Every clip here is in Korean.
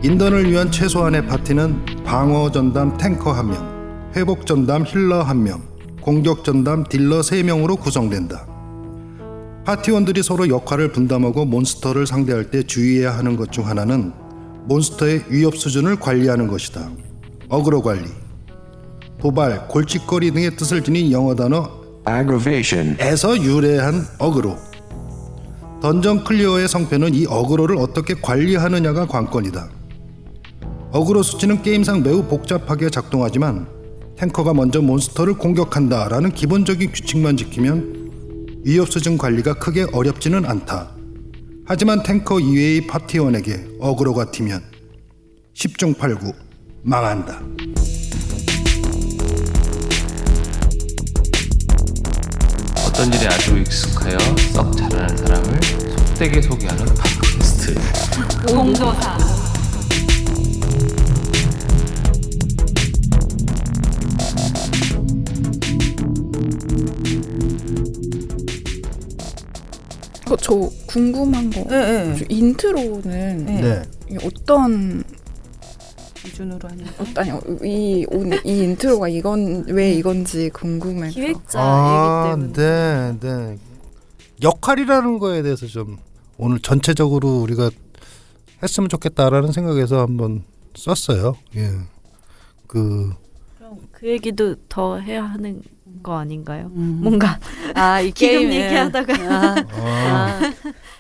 인던을 위한 최소한의 파티는 방어 전담 탱커 1명, 회복 전담 힐러 1명, 공격 전담 딜러 3명으로 구성된다. 파티원들이 서로 역할을 분담하고 몬스터를 상대할 때 주의해야 하는 것 중 하나는 몬스터의 위협 수준을 관리하는 것이다. 어그로 관리. 도발, 골칫거리 등의 뜻을 지닌 영어 단어 aggravation에서 유래한 어그로. 던전 클리어의 성패는 이 어그로를 어떻게 관리하느냐가 관건이다. 어그로 수치는 게임상 매우 복잡하게 작동하지만 탱커가 먼저 몬스터를 공격한다 라는 기본적인 규칙만 지키면 위협 수준 관리가 크게 어렵지는 않다. 하지만 탱커 이외의 파티원에게 어그로가 튀면 10중 8구 망한다. 어떤 일에 아주 익숙하여 썩 잘하는 사람을 속되게 소개하는 팟캐스트 공도사. 저 궁금한 거. 네. 저 인트로는 네. 어떤 기준으로 하는 거? 아니요 이 인트로가 왜 이건지 궁금해서. 기획자이기 때문에. 네. 역할이라는 거에 대해서 좀 오늘 전체적으로 우리가 했으면 좋겠다라는 생각에서 한번 썼어요. 예. 그럼 그 얘기도 더 해야 하는 거 아닌가요? 뭔가 이 기름 게임 얘기하다가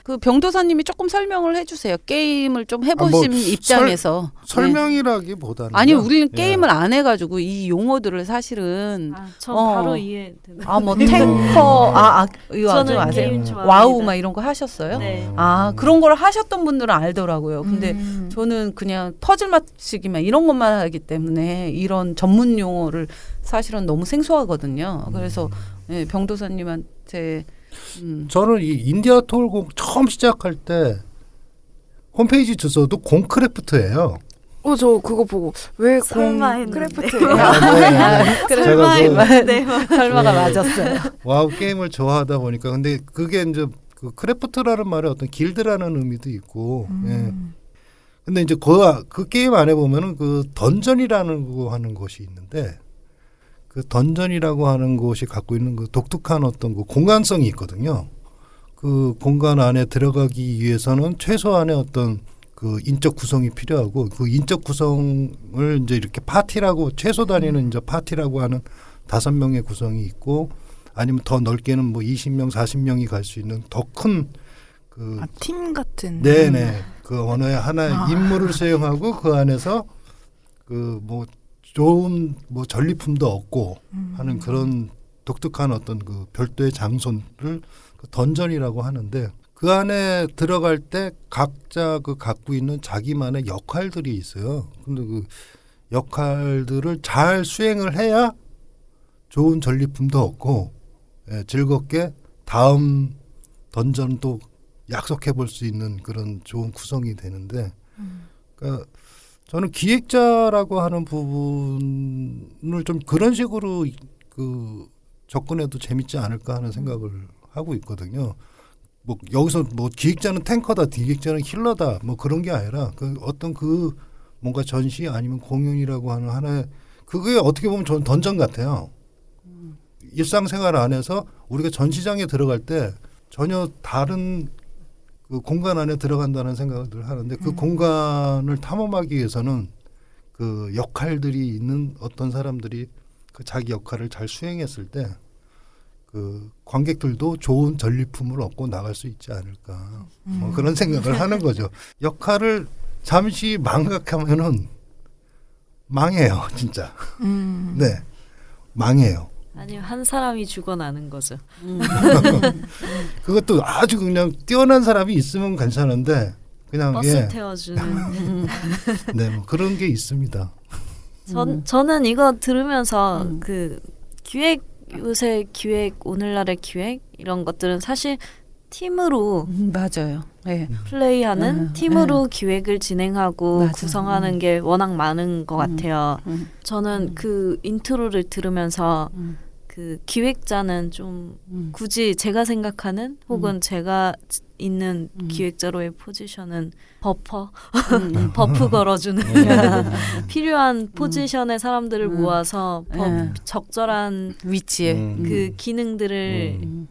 그 병도사님이 조금 설명을 해주세요. 게임을 좀 해보신 입장에서 설명이라기보다는 아니 우리는 게임을 안 해가지고 이 용어들을 사실은 전 바로 이해되는. 뭐 탱커 이거 아주 저는 아세요? 게임 좋아합니다. 와우 막 이런 거 하셨어요? 네. 그런 걸 하셨던 분들은 알더라고요. 근데 저는 그냥 퍼즐 맞추기만 이런 것만 하기 때문에 이런 전문 용어를 사실은 너무 생소하거든요. 그래서 병도사님한테 저는 이 인디아 토올공 처음 시작할 때 홈페이지 주소도 공크래프트예요. 저 그거 보고 왜 설마 했는데. 크래프트예요? 설마가 맞았어요. 와우 게임을 좋아하다 보니까 근데 그게 이제 그 크래프트라는 말에 어떤 길드라는 의미도 있고. 예. 근데 이제 그 게임 안에 보면은 그 던전이라는 거 하는 것이 있는데 그 던전이라고 하는 곳이 갖고 있는 그 독특한 어떤 그 공간성이 있거든요. 그 공간 안에 들어가기 위해서는 최소한의 어떤 그 인적 구성이 필요하고 그 인적 구성을 이제 이렇게 파티라고 최소 단위는 이제 파티라고 하는 5명의 구성이 있고 아니면 더 넓게는 뭐 20명, 40명이 갈 수 있는 더 큰 그 팀 같은. 네네 그 언어의 하나의 임무를 수행하고 그 안에서 그 뭐 좋은 뭐 전리품도 얻고 하는 그런 독특한 어떤 그 별도의 장소를 그 던전이라고 하는데 그 안에 들어갈 때 각자 그 갖고 있는 자기만의 역할들이 있어요. 근데 그 역할들을 잘 수행을 해야 좋은 전리품도 얻고 즐겁게 다음 던전도 약속해 볼 수 있는 그런 좋은 구성이 되는데 그러니까 저는 기획자라고 하는 부분을 좀 그런 식으로 그 접근해도 재밌지 않을까 하는 생각을 하고 있거든요. 뭐 여기서 뭐 기획자는 탱커다, 기획자는 힐러다, 뭐 그런 게 아니라 그 어떤 그 뭔가 전시 아니면 공연이라고 하는 하나의 그게 어떻게 보면 저는 던전 같아요. 일상생활 안에서 우리가 전시장에 들어갈 때 전혀 다른 그 공간 안에 들어간다는 생각을 하는데 그 공간을 탐험하기 위해서는 그 역할들이 있는 어떤 사람들이 그 자기 역할을 잘 수행했을 때 그 관객들도 좋은 전리품을 얻고 나갈 수 있지 않을까 뭐 그런 생각을 하는 거죠. 역할을 잠시 망각하면은 망해요, 진짜. 네, 망해요. 아니면 한 사람이 죽어나는 거죠. 그것도 아주 그냥 뛰어난 사람이 있으면 괜찮은데 그냥 버스 태워주는. 네, 뭐 그런 게 있습니다. 저는 이거 들으면서 그 요새 기획, 오늘날의 기획 이런 것들은 사실 팀으로 맞아요. 네. 플레이하는 팀으로 기획을 진행하고 맞아. 구성하는 게 워낙 많은 것 같아요. 저는 그 인트로를 들으면서 그 기획자는 좀 굳이 제가 생각하는 혹은 제가 있는 기획자로의 포지션은 버퍼, 음. 버프 걸어주는 네. 필요한 포지션의 사람들을 모아서 적절한 위치에 그 기능들을 음.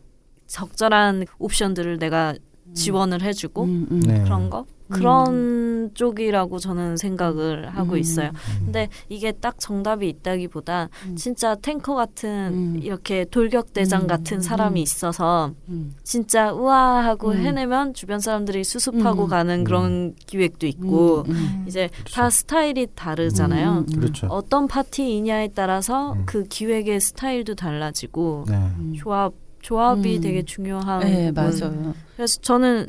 적절한 옵션들을 내가 지원을 해주고 네. 그런 거 그런 쪽이라고 저는 생각을 하고 있어요. 근데 이게 딱 정답이 있다기보다 진짜 탱커 같은 이렇게 돌격대장 같은 사람이 있어서 진짜 우아하고 해내면 주변 사람들이 수습하고 가는 그런 기획도 있고 이제 다 스타일이 다르잖아요. 그렇죠. 어떤 파티이냐에 따라서 그 기획의 스타일도 달라지고 네. 조합이 되게 중요한 네, 부분. 맞아요. 그래서 저는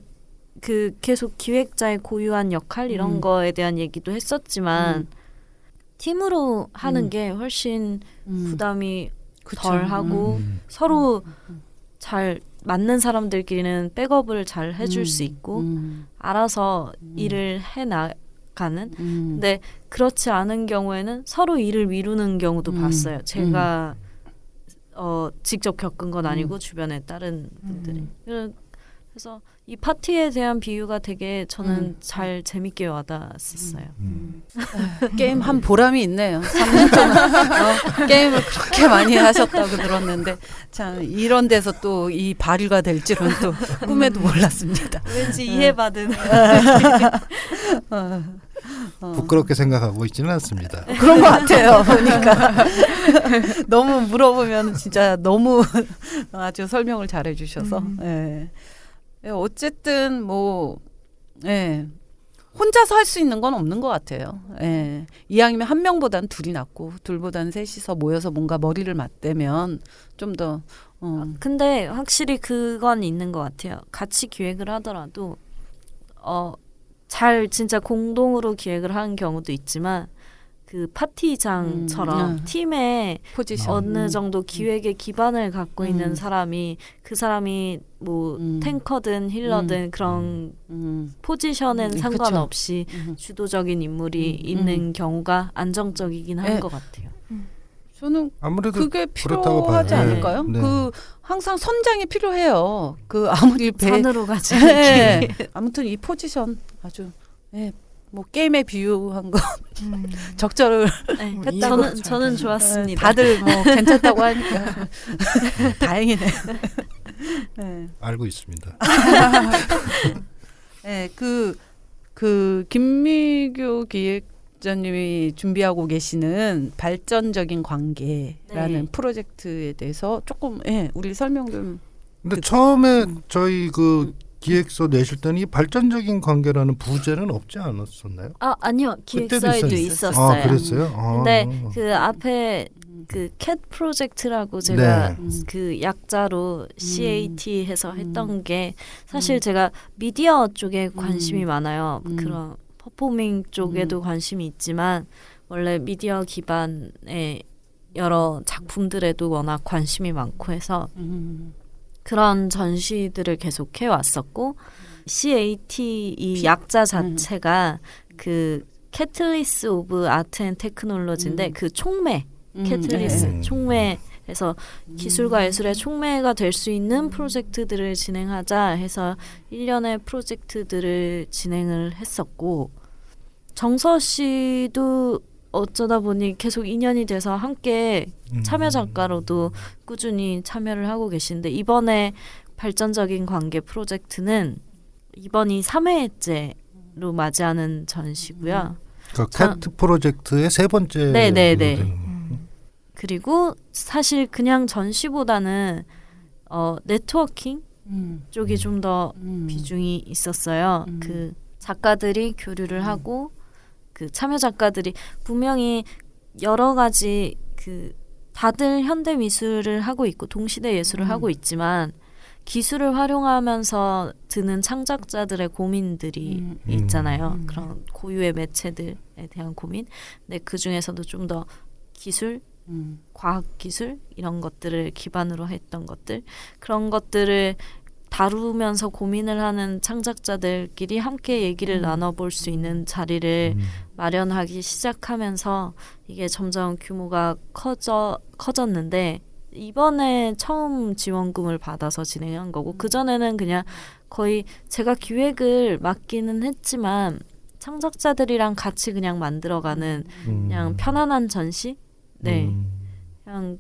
그 계속 기획자의 고유한 역할 이런 거에 대한 얘기도 했었지만 팀으로 하는 게 훨씬 부담이 덜 하고 서로 잘 맞는 사람들끼리는 백업을 잘 해줄 수 있고 알아서 일을 해 나가는 근데 그렇지 않은 경우에는 서로 일을 미루는 경우도 봤어요. 제가 직접 겪은 건 아니고 주변에 다른 분들이 그래서 이 파티에 대한 비유가 되게 저는 잘 재밌게 와닿았었어요. 게임 한 보람이 있네요. 3년 동안 게임을 그렇게 많이 하셨다고 들었는데 참 이런 데서 또 이 발휘가 될 줄은 또 꿈에도 몰랐습니다. 왠지 이해받은 부끄럽게 생각하고 있지는 않습니다. 그런 것 같아요. 보니까 너무 물어보면 진짜 너무 아주 설명을 잘해 주셔서 예. 예, 어쨌든 뭐 예. 혼자서 할 수 있는 건 없는 것 같아요. 예. 이왕이면 한 명보다는 둘이 낫고 둘보다는 셋이서 모여서 뭔가 머리를 맞대면 좀 더 근데 확실히 그건 있는 것 같아요. 같이 기획을 하더라도 잘 진짜 공동으로 기획을 하는 경우도 있지만 그 파티장처럼 팀에 포지션 어느 정도 기획의 기반을 갖고 있는 사람이 그 사람이 뭐 탱커든 힐러든 그런 포지션엔 상관없이 주도적인 인물이 있는 경우가 안정적이긴 한 것 같아요. 저는 아무래도 그게 그렇다고 필요하지 봐요. 않을까요? 네. 그 항상 선장이 필요해요. 그 아무리 산으로 가지 네. 아무튼 이 포지션 아주 뭐 게임에 비유한 거 적절을 네, 저는 좋았습니다. 다들 뭐 괜찮다고 하니까 다행이네. 네. 알고 있습니다. 네, 그 김미교 기획자님이 준비하고 계시는 발전적인 관계라는 프로젝트에 대해서 조금 우리 설명 좀. 근데 처음에 저희 그 기획서 내실 때는 이 발전적인 관계라는 부제는 없지 않았었나요? 아니요. 그때도 기획서에도 있었어요. 아, 그랬어요? 근데 그 앞에 그 캣 프로젝트라고 제가 그 약자로 CAT 해서 했던 게 사실 제가 미디어 쪽에 관심이 많아요. 그런 퍼포밍 쪽에도 관심이 있지만 원래 미디어 기반의 여러 작품들에도 워낙 관심이 많고 해서 그런 전시들을 계속 해왔었고 CAT 이 약자 자체가 그 캐틀리스 오브 아트 앤 테크놀로지인데 그 촉매 캐틀리스 촉매에서 기술과 예술의 촉매가 될 수 있는 프로젝트들을 진행하자 해서 1년의 프로젝트들을 진행을 했었고 정서 씨도 어쩌다 보니 계속 인연이 돼서 함께 참여 작가로도 꾸준히 참여를 하고 계신데 이번에 발전적인 관계 프로젝트는 이번이 3회째로 맞이하는 전시고요. 그러니까 캣 프로젝트의 세 번째. 네네네. 그리고 사실 그냥 전시보다는 네트워킹 쪽이 좀 더 비중이 있었어요. 그 작가들이 교류를 하고 그 참여 작가들이 분명히 여러 가지 그 다들 현대 미술을 하고 있고 동시대 예술을 하고 있지만 기술을 활용하면서 드는 창작자들의 고민들이 있잖아요. 그런 고유의 매체들에 대한 고민. 근데 그 중에서도 좀 더 기술, 과학 기술 이런 것들을 기반으로 했던 것들 그런 것들을 다루면서 고민을 하는 창작자들끼리 함께 얘기를 나눠볼 수 있는 자리를 마련하기 시작하면서 이게 점점 규모가 커졌는데 이번에 처음 지원금을 받아서 진행한 거고 그 전에는 그냥 거의 제가 기획을 맡기는 했지만 창작자들이랑 같이 그냥 만들어가는 그냥 편안한 전시. 네, 그냥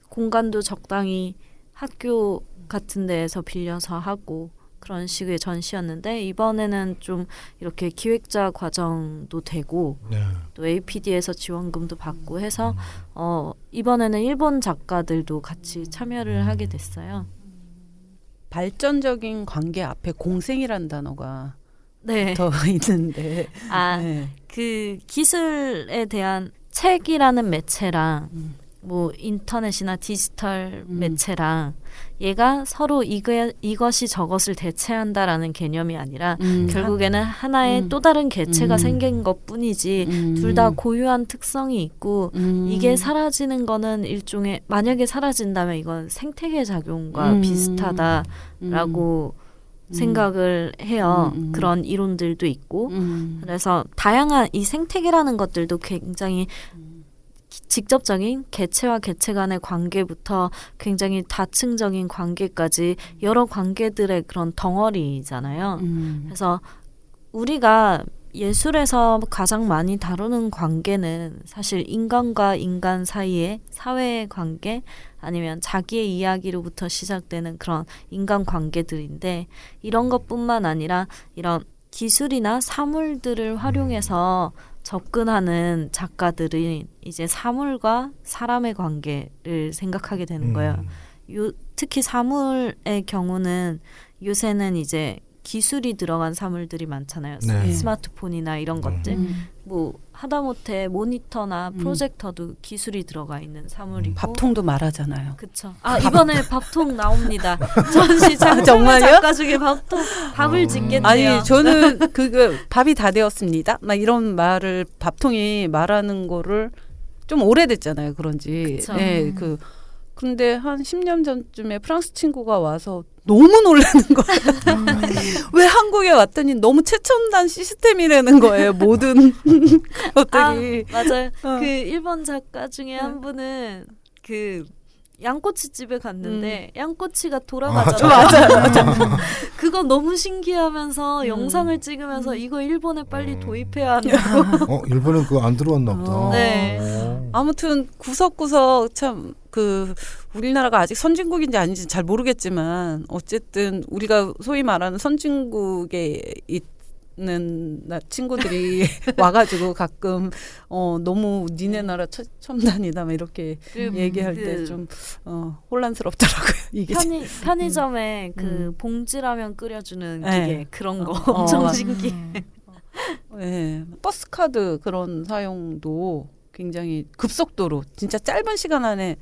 공간도 적당히 학교 같은 데에서 빌려서 하고 그런 식의 전시였는데 이번에는 좀 이렇게 기획자 과정도 되고 네. 또 APD에서 지원금도 받고 해서 이번에는 일본 작가들도 같이 참여를 하게 됐어요. 발전적인 관계 앞에 공생이라는 단어가 네. 더 있는데 아, 네. 그 기술에 대한 책이라는 매체랑 뭐 인터넷이나 디지털 매체랑 얘가 서로 이것이 저것을 대체한다라는 개념이 아니라 결국에는 하나의 또 다른 개체가 생긴 것뿐이지 둘 다 고유한 특성이 있고 이게 사라지는 거는 일종의 만약에 사라진다면 이건 생태계 작용과 비슷하다라고 생각을 해요. 그런 이론들도 있고 그래서 다양한 이 생태계라는 것들도 굉장히 직접적인 개체와 개체 간의 관계부터 굉장히 다층적인 관계까지 여러 관계들의 그런 덩어리잖아요. 그래서 우리가 예술에서 가장 많이 다루는 관계는 사실 인간과 인간 사이의 사회의 관계 아니면 자기의 이야기로부터 시작되는 그런 인간 관계들인데 이런 것뿐만 아니라 이런 기술이나 사물들을 활용해서 접근하는 작가들은 이제 사물과 사람의 관계를 생각하게 되는 거예요. 특히 사물의 경우는 요새는 이제 기술이 들어간 사물들이 많잖아요. 네. 스마트폰이나 이런 것들. 뭐 하다못해 모니터나 프로젝터도 기술이 들어가 있는 사물이고. 밥통도 말하잖아요. 그쵸. 아 이번에 밥통 나옵니다. 전시 장소의 정말요? 작가 중에 밥을 짓겠네요. 아니 저는 그거 밥이 다 되었습니다. 막 이런 말을 밥통이 말하는 거를 좀 오래됐잖아요. 그런지. 그쵸. 네, 근데 한 10년 전쯤에 프랑스 친구가 와서 너무 놀라는 거예요. 왜 한국에 왔더니 너무 최첨단 시스템이라는 거예요. 모든 것들이. 맞아요. 그 일본 작가 중에 한 분은 그 양꼬치 집에 갔는데 양꼬치가 돌아가잖아요. 맞아요. 그거 너무 신기하면서 영상을 찍으면서 이거 일본에 빨리 도입해야 한다고. 일본은 그거 안 들어왔나 보다. 네. 아무튼 구석구석 참 우리나라가 아직 선진국인지 아닌지 잘 모르겠지만 어쨌든 우리가 소위 말하는 선진국에 있는 친구들이 와가지고 가끔 너무 니네 나라 첨단이다 막 이렇게 얘기할 때 좀 혼란스럽더라고요. 이게 편의점에 그 봉지라면 끓여주는 네. 기계 그런 거 엄청 신기해. 네, 버스카드 그런 사용도 굉장히 급속도로 진짜 짧은 시간 안에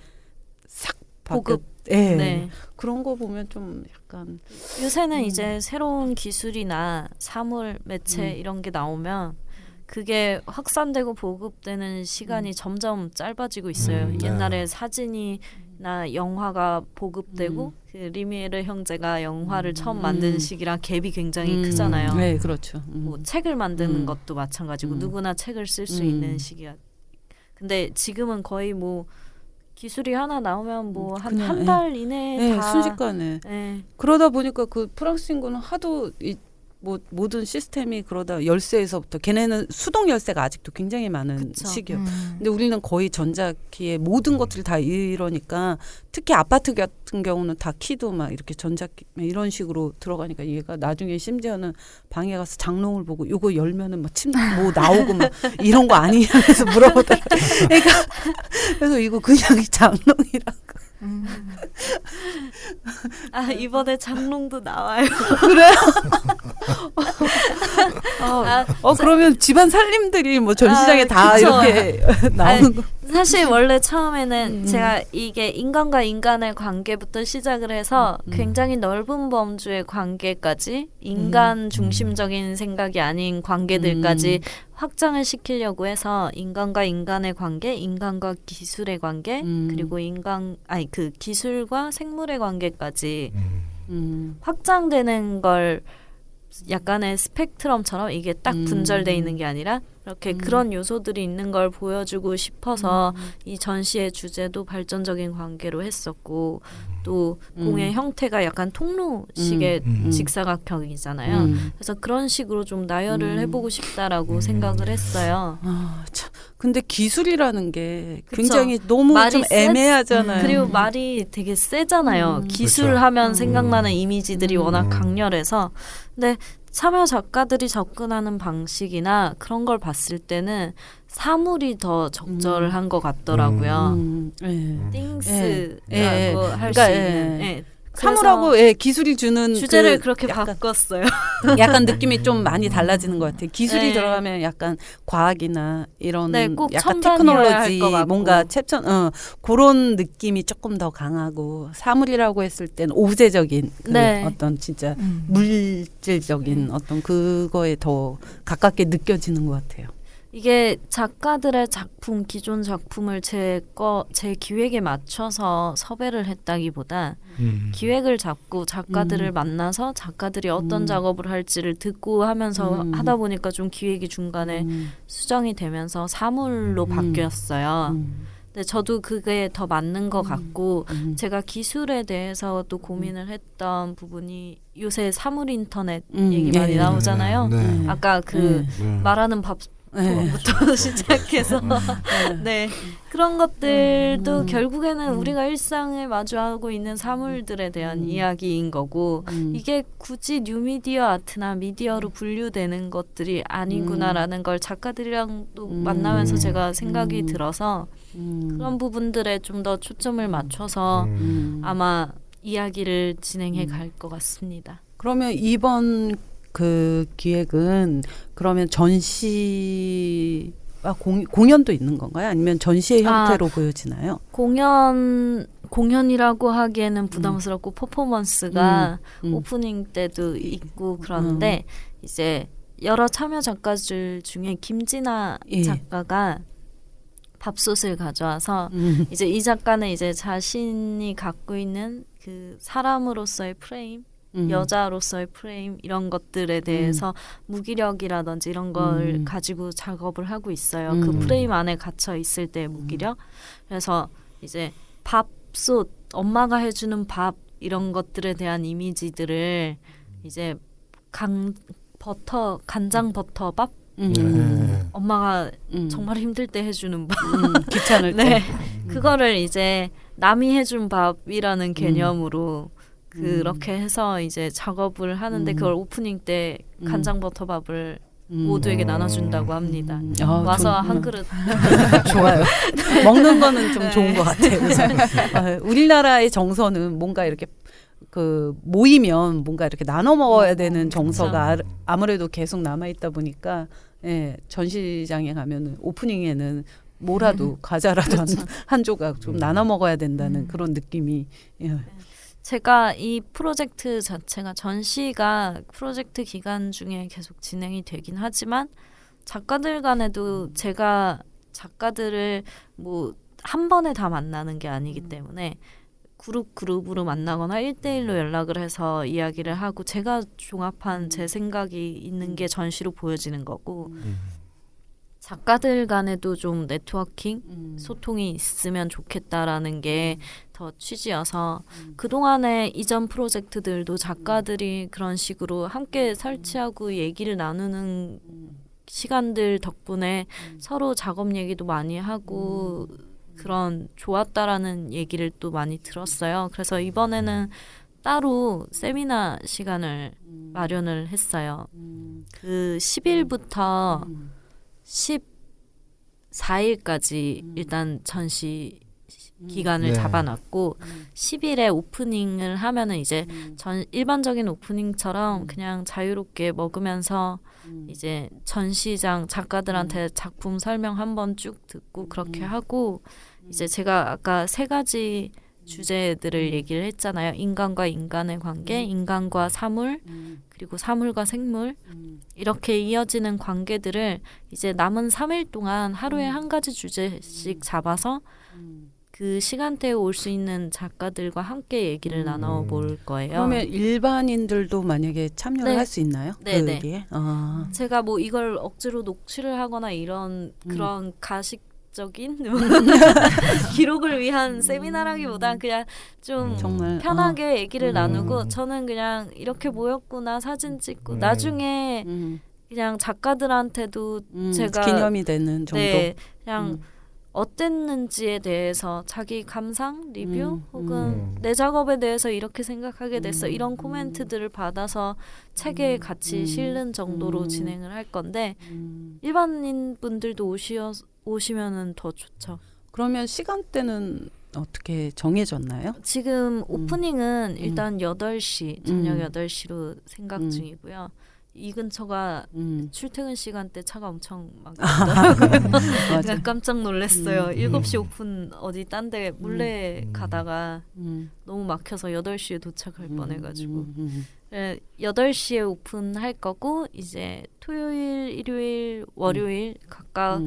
싹 보급. 네. 네. 그런 거 보면 좀 약간 요새는 이제 새로운 기술이나 사물, 매체 이런 게 나오면 그게 확산되고 보급되는 시간이 점점 짧아지고 있어요. 네. 옛날에 사진이나 영화가 보급되고 그 리미에르 형제가 영화를 처음 만든 시기랑 갭이 굉장히 크잖아요. 네, 그렇죠. 뭐 책을 만드는 것도 마찬가지고 누구나 책을 쓸 수 있는 시기가. 근데 지금은 거의 뭐 기술이 하나 나오면 뭐 한 달 이내에 네, 다 순식간에. 네. 그러다 보니까 그 프랑스 친구는 하도 모든 시스템이 그러다 열쇠에서부터 걔네는 수동 열쇠가 아직도 굉장히 많은 그쵸. 시기요. 근데 우리는 거의 전자키에 모든 것들이 다 이러니까 특히 아파트 같은 경우는 다 키도 막 이렇게 전자키 이런 식으로 들어가니까 얘가 나중에 심지어는 방에 가서 장롱을 보고 이거 열면은 막 침 뭐 나오고 막 이런 거 아니냐면서 물어보더라. 그러니까 그래서 이거 그냥 장롱이라고. 아 이번에 장롱도 나와요. 그래요? 그러면 집안 살림들이 뭐 전시장에 다 그쵸. 이렇게 나오는 거. 사실 원래 처음에는 제가 이게 인간과 인간의 관계부터 시작을 해서 굉장히 넓은 범주의 관계까지 인간 중심적인 생각이 아닌 관계들까지 확장을 시키려고 해서 인간과 인간의 관계, 인간과 기술의 관계, 그리고 그 기술과 생물의 관계까지 확장되는 걸 약간의 스펙트럼처럼 이게 딱 분절돼 있는 게 아니라 이렇게 그런 요소들이 있는 걸 보여주고 싶어서 이 전시의 주제도 발전적인 관계로 했었고 또 공의 형태가 약간 통로식의 직사각형이잖아요. 그래서 그런 식으로 좀 나열을 해보고 싶다라고 생각을 했어요. 아, 참. 근데 기술이라는 게 그쵸. 굉장히 너무 말이 좀 애매하잖아요. 그리고 말이 되게 세잖아요. 기술하면 생각나는 이미지들이 워낙 강렬해서. 근데 참여 작가들이 접근하는 방식이나 그런 걸 봤을 때는 사물이 더 적절한 것 같더라고요. 띵스라고 할 수 그러니까, 있는. 예. 사물하고 그래서 기술이 주는 주제를 그 그렇게 약간, 바꿨어요. 약간 느낌이 좀 많이 달라지는 것 같아요. 기술이 네. 들어가면 약간 과학이나 이런 네, 꼭 약간 첨단이어야 할 테크놀로지 것 같고. 뭔가 그런 느낌이 조금 더 강하고 사물이라고 했을 때는 오브제적인 그 네. 어떤 진짜 물질적인 어떤 그거에 더 가깝게 느껴지는 것 같아요. 이게 작가들의 작품, 기존 작품을 제 기획에 맞춰서 섭외를 했다기보다 기획을 잡고 작가들을 만나서 작가들이 어떤 작업을 할지를 듣고 하면서 하다 보니까 좀 기획이 중간에 수정이 되면서 사물로 바뀌었어요. 근데 저도 그게 더 맞는 것 같고 제가 기술에 대해서도 고민을 했던 부분이 요새 사물 인터넷 얘기 많이 나오잖아요. 네. 아까 그 말하는 밥 부터 시작해서 네 그런 것들도 결국에는 우리가 일상에 마주하고 있는 사물들에 대한 이야기인 거고 이게 굳이 뉴미디어 아트나 미디어로 분류되는 것들이 아니구나라는 걸 작가들이랑도 만나면서 제가 생각이 들어서 그런 부분들에 좀 더 초점을 맞춰서 아마 이야기를 진행해 갈 것 같습니다. 그러면 이번 그 기획은 그러면 전시와 공연도 있는 건가요? 아니면 전시의 형태로 보여지나요? 공연이라고 하기에는 부담스럽고 퍼포먼스가 오프닝 때도 있고 그런데 이제 여러 참여 작가들 중에 김진아 작가가 밥솥을 가져와서 이제 이 작가는 이제 자신이 갖고 있는 그 사람으로서의 프레임 여자로서의 프레임 이런 것들에 대해서 무기력이라든지 이런 걸 가지고 작업을 하고 있어요. 그 프레임 안에 갇혀 있을 때의 무기력. 그래서 이제 밥솥, 엄마가 해주는 밥 이런 것들에 대한 이미지들을 이제 간장 버터밥 엄마가 정말 힘들 때 해주는 밥 귀찮을 때 네. 그거를 이제 남이 해준 밥이라는 개념으로 그렇게 해서 이제 작업을 하는데 그걸 오프닝 때 간장 버터밥을 모두에게 나눠준다고 합니다. 와서 한 그릇 좋아요. 먹는 거는 좀 좋은 것 같아요. 그래서 우리나라의 정서는 뭔가 이렇게 그 모이면 뭔가 이렇게 나눠 먹어야 되는 정서가 아무래도 계속 남아 있다 보니까 전시장에 가면은 오프닝에는 뭐라도 과자라도 한 조각 좀 나눠 먹어야 된다는 그런 느낌이. 제가 이 프로젝트 자체가 전시가 프로젝트 기간 중에 계속 진행이 되긴 하지만 작가들 간에도 제가 작가들을 뭐 한 번에 다 만나는 게 아니기 때문에 그룹으로 만나거나 1대1로 연락을 해서 이야기를 하고 제가 종합한 제 생각이 있는 게 전시로 보여지는 거고 작가들 간에도 좀 네트워킹, 소통이 있으면 좋겠다라는 게 더 취지여서 그동안의 이전 프로젝트들도 작가들이 그런 식으로 함께 설치하고 얘기를 나누는 시간들 덕분에 서로 작업 얘기도 많이 하고 그런 좋았다라는 얘기를 또 많이 들었어요. 그래서 이번에는 따로 세미나 시간을 마련을 했어요. 그 10일부터 14일까지 일단 전시 기간을 잡아놨고 10일에 오프닝을 하면은 이제 일반적인 오프닝처럼 그냥 자유롭게 먹으면서 이제 전시장 작가들한테 작품 설명 한번 쭉 듣고 그렇게 하고 이제 제가 아까 3가지 주제들을 얘기를 했잖아요. 인간과 인간의 관계, 인간과 사물, 그리고 사물과 생물 이렇게 이어지는 관계들을 이제 남은 3일 동안 하루에 한 가지 주제씩 잡아서 그 그 시간대에 올 수 있는 작가들과 함께 얘기를 나눠볼 거예요. 그러면 일반인들도 만약에 참여를 네. 할 수 있나요? 네네. 거기에? 아. 제가 뭐 이걸 억지로 녹취를 하거나 이런 그런 가식적인 기록을 위한 세미나라기보단 그냥 좀 정말 편하게 얘기를 나누고 저는 그냥 이렇게 모였구나 사진 찍고 나중에 그냥 작가들한테도 제가 기념이 되는 정도. 네, 그냥 어땠는지에 대해서 자기 감상, 리뷰 혹은 내 작업에 대해서 이렇게 생각하게 됐어 이런 코멘트들을 받아서 책에 같이 실는 정도로 진행을 할 건데 일반인 분들도 오시면은 더 좋죠. 그러면 시간대는 어떻게 정해졌나요? 지금 오프닝은 일단 8시, 저녁 8시로 생각 중이고요. 이 근처가 출퇴근 시간대 차가 엄청 많더라고요. 맞아. 깜짝 놀랐어요. 7시 오픈 어디 딴 데 몰래 가다가 너무 막혀서 8시에 도착할 뻔해가지고 8시에 오픈할 거고 이제 토요일, 일요일, 월요일 각각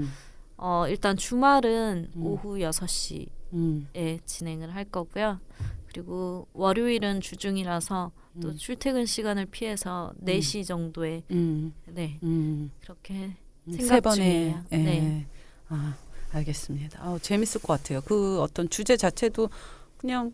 일단 주말은 오후 6시에 진행을 할 거고요. 그리고 월요일은 주중이라서 또 출퇴근 시간을 피해서 4시 정도에 네 그렇게 세 생각 번에 중이에요. 예. 네. 아, 알겠습니다. 재밌을 것 같아요. 그 어떤 주제 자체도 그냥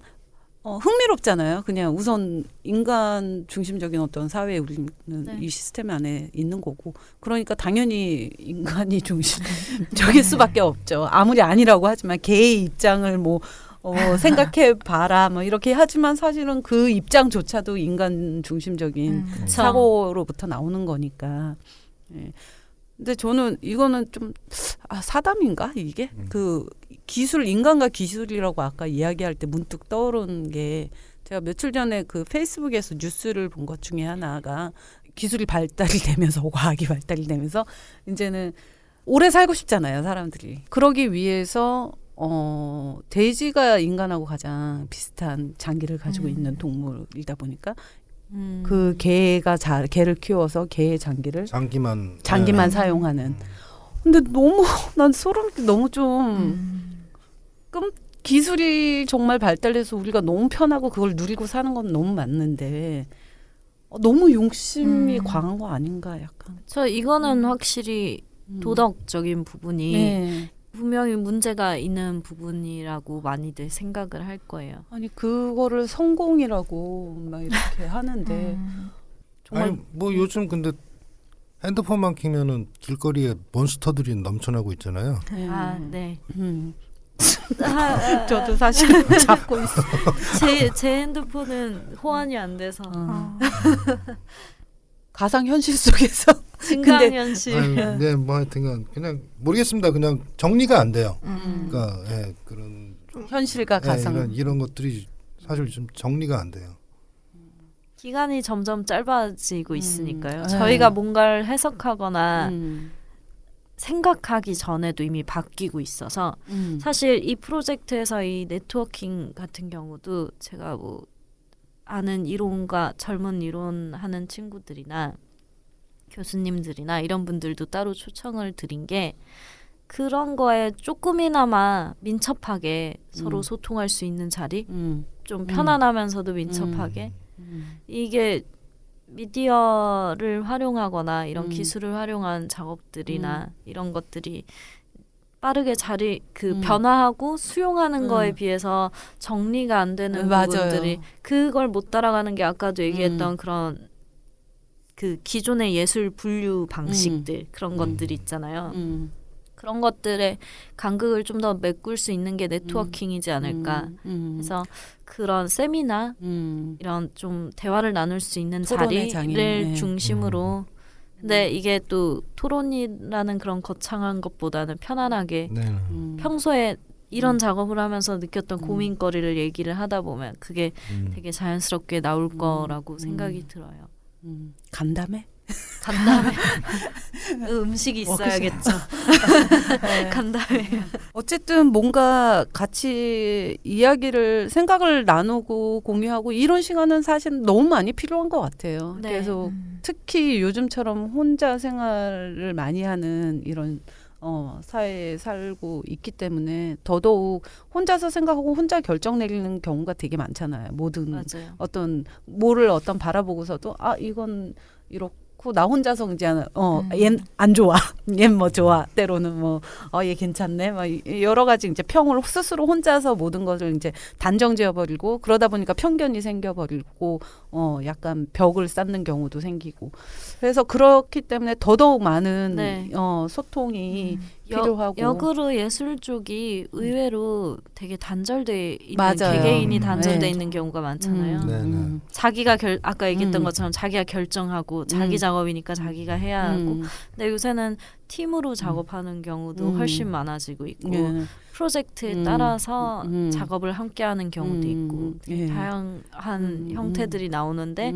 흥미롭잖아요. 그냥 우선 인간 중심적인 어떤 사회에 우리는 네. 이 시스템 안에 있는 거고 그러니까 당연히 인간이 중심적일 수밖에 없죠. 아무리 아니라고 하지만 개의 입장을 뭐 생각해 봐라 뭐 이렇게 하지만 사실은 그 입장조차도 인간 중심적인 사고로부터 나오는 거니까. 예. 근데 저는 이거는 좀 사담인가 이게 그 기술 인간과 기술이라고 아까 이야기할 때 문득 떠오른 게 제가 며칠 전에 그 페이스북에서 뉴스를 본 것 중에 하나가 기술이 발달이 되면서 과학이 발달이 되면서 이제는 오래 살고 싶잖아요 사람들이. 그러기 위해서 돼지가 인간하고 가장 비슷한 장기를 가지고 있는 동물이다 보니까 그 개를 키워서 개의 장기를 장기만 사용하는. 근데 너무 난 소름 너무 좀 기술이 정말 발달해서 우리가 너무 편하고 그걸 누리고 사는 건 너무 맞는데 너무 욕심이 과한 거 아닌가 약간. 저 이거는 확실히 도덕적인 부분이 네. 분명히 문제가 있는 부분이라고 많이들 생각을 할 거예요. 아니 그거를 성공이라고 막 이렇게 하는데 정말 아니 뭐 요즘 근데 핸드폰만 키면은 길거리에 몬스터들이 넘쳐나고 있잖아요. 아, 네. 저도 사실 잡고 있어. 제 핸드폰은 호환이 안 돼서 가상 현실 속에서 증강현실. 네, 뭐 하여튼간 그냥 모르겠습니다. 그냥 정리가 안 돼요. 그러니까 예, 그런 현실과 가상 이런 것들이 사실 좀 정리가 안 돼요. 기간이 점점 짧아지고 있으니까요. 네. 저희가 뭔가를 해석하거나 생각하기 전에도 이미 바뀌고 있어서 사실 이 프로젝트에서 이 네트워킹 같은 경우도 제가 뭐 아는 이론과 젊은 이론하는 친구들이나 교수님들이나 이런 분들도 따로 초청을 드린 게 그런 거에 조금이나마 민첩하게 서로 소통할 수 있는 자리, 좀 편안하면서도 민첩하게 이게 미디어를 활용하거나 이런 기술을 활용한 작업들이나 이런 것들이 빠르게 변화하고 수용하는 거에 비해서 정리가 안 되는 부분들이 그걸 못 따라가는 게 아까도 얘기했던 그런 그 기존의 예술 분류 방식들 그런 것들이 있잖아요. 그런 것들의 간극을 좀 더 메꿀 수 있는 게 네트워킹이지 않을까. 그래서 그런 세미나 이런 좀 대화를 나눌 수 있는 토론의 자리를 장애. 중심으로 근데 이게 또 토론이라는 그런 거창한 것보다는 편안하게 네. 평소에 이런 작업을 하면서 느꼈던 고민거리를 얘기를 하다 보면 그게 되게 자연스럽게 나올 거라고 생각이 들어요. 간담회? 간담회 음식이 있어야겠죠. 간담회. 어쨌든 뭔가 같이 생각을 나누고 공유하고 이런 시간은 사실 너무 많이 필요한 것 같아요. 네. 그래서 특히 요즘처럼 혼자 생활을 많이 하는 이런 사회에 살고 있기 때문에 더더욱 혼자서 생각하고 혼자 결정 내리는 경우가 되게 많잖아요. 모든 맞아요. 어떤 뭐를 어떤 바라보고서도 이건 이렇고 나 혼자서 이제 얜 안 좋아, 얜 뭐 좋아, 때로는 뭐 얘 괜찮네, 막 여러 가지 이제 평을 스스로 혼자서 모든 것을 이제 단정지어버리고 그러다 보니까 편견이 생겨버리고 약간 벽을 쌓는 경우도 생기고 그래서 그렇기 때문에 더더욱 많은 네. 소통이 필요하고 역으로 예술 쪽이 의외로 되게 단절돼 있는 맞아요. 개개인이 단절돼 네. 있는 경우가 많잖아요. 네. 자기가 아까 얘기했던 음. 것처럼 자기가 결정하고 자기 작업이니까 자기가 해야 하고 근데 요새는 팀으로 작업하는 경우도 훨씬 많아지고 있고 예. 프로젝트에 따라서 작업을 함께하는 경우도 있고 예. 다양한 형태들이 나오는데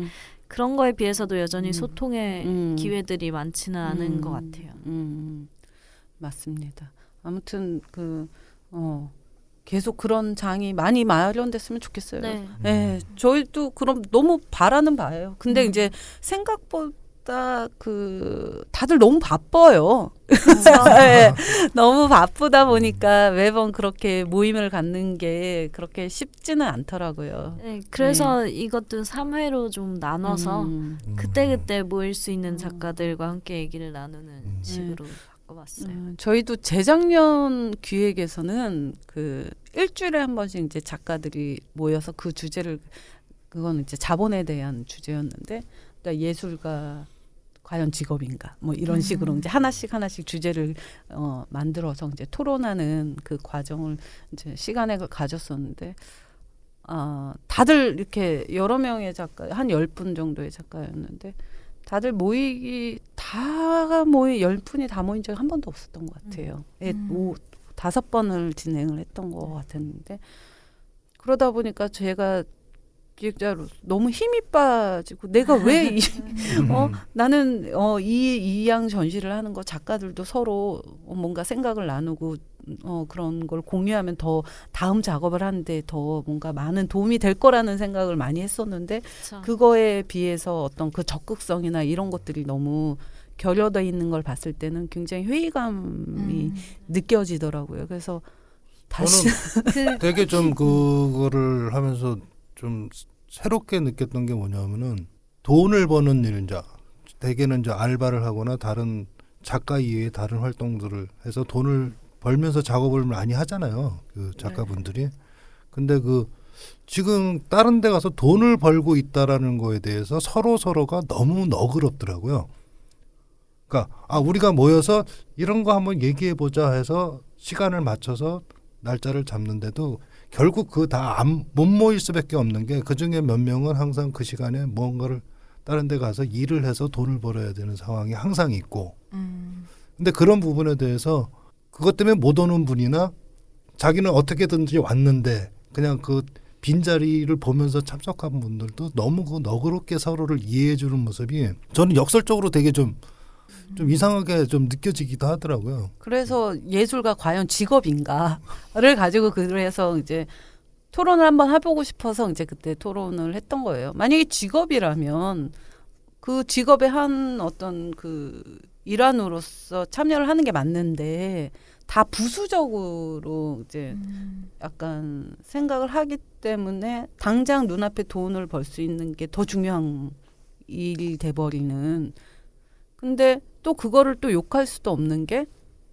그런 거에 비해서도 여전히 소통의 기회들이 많지는 않은 것 같아요. 맞습니다. 아무튼 계속 그런 장이 많이 마련됐으면 좋겠어요. 네. 네, 저희도 그럼 너무 바라는 바예요. 근데 이제 생각보다 다들 너무 바빠요. 네, 너무 바쁘다 보니까 매번 그렇게 모임을 갖는 게 그렇게 쉽지는 않더라고요. 네, 그래서 이것도 3회로 좀 나눠서 그때그때 모일 수 있는 작가들과 함께 얘기를 나누는 식으로 바꿔봤어요. 저희도 재작년 기획에서는 일주일에 한 번씩 이제 작가들이 모여서 그 주제를 그건 이제 자본에 대한 주제였는데 그러니까 예술가 과연 직업인가 뭐 이런 식으로 이제 하나씩 주제를 만들어서 이제 토론하는 그 과정을 이제 시간에 가졌었는데 다들 이렇게 여러 명의 작가 한 10분 정도의 작가였는데 다들 모이기 10분이 다 모인 적이 한 번도 없었던 것 같아요. 5번을 진행을 했던 것 같았는데 그러다 보니까 제가 기획자로 너무 힘이 빠지고 내가 왜 나는 이양 전시를 하는 거 작가들도 서로 뭔가 생각을 나누고 그런 걸 공유하면 더 다음 작업을 하는데 더 뭔가 많은 도움이 될 거라는 생각을 많이 했었는데 그쵸. 그거에 비해서 어떤 그 적극성이나 이런 것들이 너무 결여되어 있는 걸 봤을 때는 굉장히 회의감이 느껴지더라고요. 그래서 다시 되게 좀 그거를 하면서 좀 새롭게 느꼈던 게 뭐냐면은 돈을 버는 일, 이제 대개는 이제 알바를 하거나 다른 작가 이외의 다른 활동들을 해서 돈을 벌면서 작업을 많이 하잖아요. 그 작가분들이. 근데 지금 다른 데 가서 돈을 벌고 있다라는 거에 대해서 서로가 너무 너그럽더라고요. 그러니까 우리가 모여서 이런 거 한번 얘기해 보자 해서 시간을 맞춰서 날짜를 잡는데도 결국 다 못 모일 수밖에 없는 게 그중에 몇 명은 항상 그 시간에 뭔가를 다른 데 가서 일을 해서 돈을 벌어야 되는 상황이 항상 있고 근데 그런 부분에 대해서 그것 때문에 못 오는 분이나 자기는 어떻게든지 왔는데 그냥 빈자리를 보면서 참석한 분들도 너무 너그럽게 서로를 이해해 주는 모습이 저는 역설적으로 되게 좀 이상하게 좀 느껴지기도 하더라고요. 그래서 예술가 과연 직업인가를 가지고 그래서 이제 토론을 한번 해보고 싶어서 이제 그때 토론을 했던 거예요. 만약에 직업이라면 그 직업의 한 어떤 일환으로서 참여를 하는 게 맞는데 다 부수적으로 이제 약간 생각을 하기 때문에 당장 눈앞에 돈을 벌 수 있는 게 더 중요한 일이 돼버리는. 근데 또 그거를 또 욕할 수도 없는 게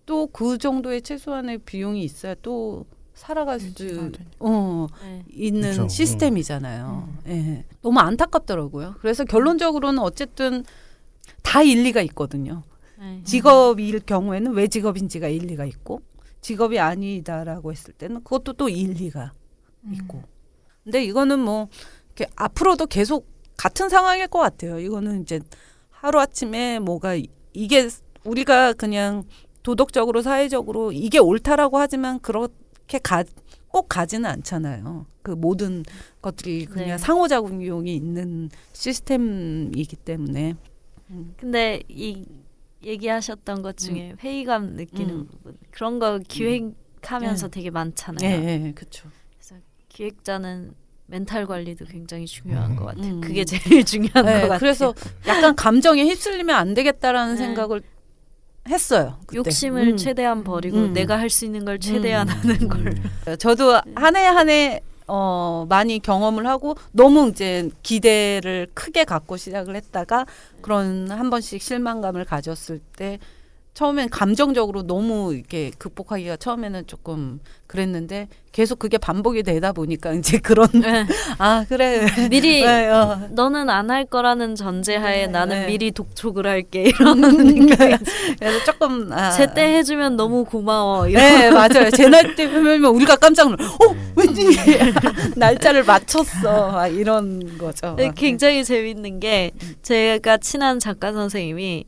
또 그 정도의 최소한의 비용이 있어야 또 살아갈 수 있는 그쵸. 시스템이잖아요. 예. 너무 안타깝더라고요. 그래서 결론적으로는 어쨌든 다 일리가 있거든요. 직업일 경우에는 왜 직업인지가 일리가 있고 직업이 아니다라고 했을 때는 그것도 또 일리가 있고. 근데 이거는 뭐 이렇게 앞으로도 계속 같은 상황일 것 같아요. 이거는 이제 하루아침에 뭐가 이게 우리가 그냥 도덕적으로 사회적으로 이게 옳다라고 하지만 그렇게 꼭 가지는 않잖아요. 그 모든 것들이 그냥 상호작용이 있는 시스템이기 때문에. 근데 이 얘기하셨던 것 중에 회의감 느끼는 부분 그런 거 기획하면서 되게 많잖아요. 예, 그렇죠. 그래서 기획자는 멘탈 관리도 굉장히 중요한 것 같아요. 그게 제일 중요한 것 같아요. 그래서 약간 감정에 휩쓸리면 안 되겠다라는 생각을 했어요. 그때. 욕심을 최대한 버리고 내가 할 수 있는 걸 최대한 하는 걸. 저도 한 해 한 해 많이 경험을 하고 너무 이제 기대를 크게 갖고 시작을 했다가 그런 한 번씩 실망감을 가졌을 때 처음엔 감정적으로 너무 이렇게 극복하기가 처음에는 조금 그랬는데 계속 그게 반복이 되다 보니까 이제 그런 네. 아 그래 미리 네, 너는 안 할 거라는 전제하에 나는 네. 미리 독촉을 할게 이런 느낌. 그래서 조금 제때 해주면 너무 고마워. 이런. 네 맞아요. 제 날 때 하면 우리가 깜짝 놀라. 왠지 날짜를 맞췄어. 막 이런 거죠. 네, 굉장히 재밌는 게 제가 친한 작가 선생님이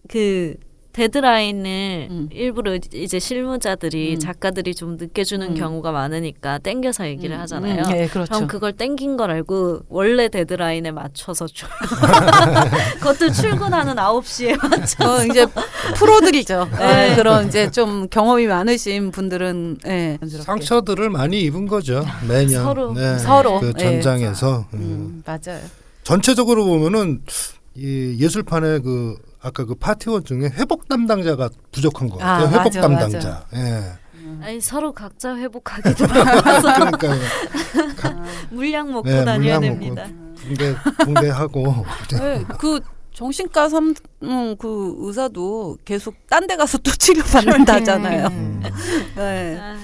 그 데드라인을 일부러 이제 실무자들이 작가들이 좀 늦게 주는 경우가 많으니까 땡겨서 얘기를 하잖아요. 네, 그렇죠. 전 그걸 땡긴 걸 알고 원래 데드라인에 맞춰서 줘요. 그것도 출근하는 9시에 맞춰서. 이제 프로들이죠. 네. 그런 이제 좀 경험이 많으신 분들은 상처들을 많이 입은 거죠. 매년. 서로. 서로. 그 전장에서. 맞아요. 전체적으로 보면은 이 예술판의 그 아까 그 파티원 중에 회복 담당자가 부족한 것 같아요. 회복 맞아, 담당자. 예. 아니 서로 각자 회복하기도 바빠서 그러니까 물약 먹고 네, 다녀야 물약 됩니다. 붕대하고 네, 그 정신과 그 의사도 계속 딴 데 가서 또 치료받는다잖아요. 네. 아,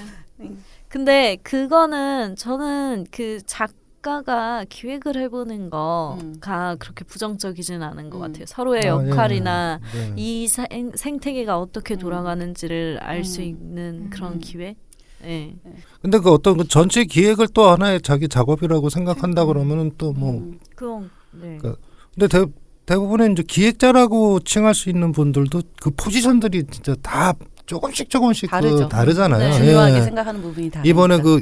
근데 그거는 저는 그 작가가 기획을 해보는 거가 그렇게 부정적이진 않은 것 같아요. 서로의 역할이나 예. 이 생태계가 어떻게 돌아가는지를 알 수 있는 그런 기회. 네. 근데 그 어떤 그 전체 기획을 또 하나의 자기 작업이라고 생각한다 그러면은 또 뭐 그건 네. 근데 대부분의 이제 기획자라고 칭할 수 있는 분들도 그 포지션들이 진짜 다 조금씩 다르죠. 그 다르잖아요. 네. 중요하게 예. 생각하는 부분이 다르니까. 이번에 그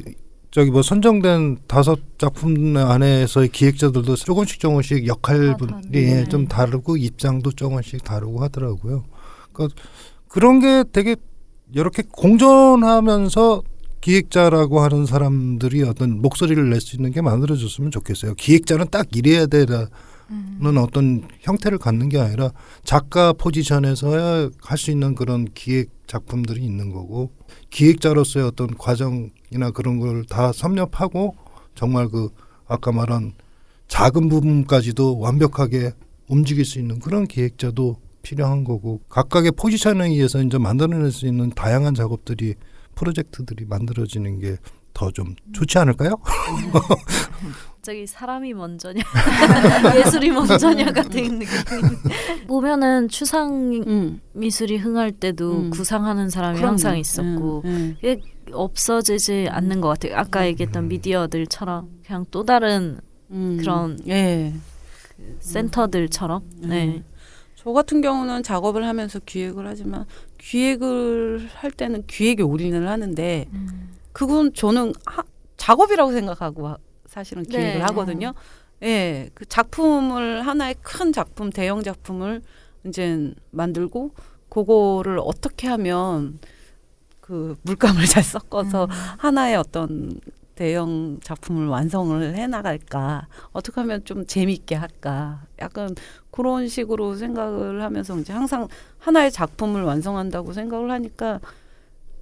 저기 뭐 선정된 5작품 안에서의 기획자들도 조금씩 역할분이 좀 다르고 입장도 조금씩 다르고 하더라고요. 그러니까 그런 게 되게 이렇게 공존하면서 기획자라고 하는 사람들이 어떤 목소리를 낼 수 있는 게 만들어졌으면 좋겠어요. 기획자는 딱 이래야 되라는 어떤 형태를 갖는 게 아니라 작가 포지션에서야 할 수 있는 그런 기획 작품들이 있는 거고 기획자로서의 어떤 과정이나 그런 걸 다 섭렵하고 정말 그 아까 말한 작은 부분까지도 완벽하게 움직일 수 있는 그런 기획자도 필요한 거고 각각의 포지션에 의해서 이제 만들어낼 수 있는 다양한 작업들이 프로젝트들이 만들어지는 게 더 좀 좋지 않을까요? 갑자기 사람이 먼저냐 예술이 먼저냐 같은 느낌. 보면은 추상 미술이 흥할 때도 구상하는 사람이 그럼요. 항상 있었고 그게 없어지지 않는 것 같아요. 아까 얘기했던 미디어들처럼 그냥 또 다른 그런 센터들처럼. 네. 저 같은 경우는 작업을 하면서 기획을 하지만 기획을 할 때는 기획에 올인을 하는데 그건 저는 작업이라고 생각하고 사실은 기획을 네. 하거든요. 예, 그 작품을 하나의 큰 작품, 대형 작품을 이제 만들고 그거를 어떻게 하면 그 물감을 잘 섞어서 하나의 어떤 대형 작품을 완성을 해나갈까, 어떻게 하면 좀 재미있게 할까, 약간 그런 식으로 생각을 하면서 이제 항상 하나의 작품을 완성한다고 생각을 하니까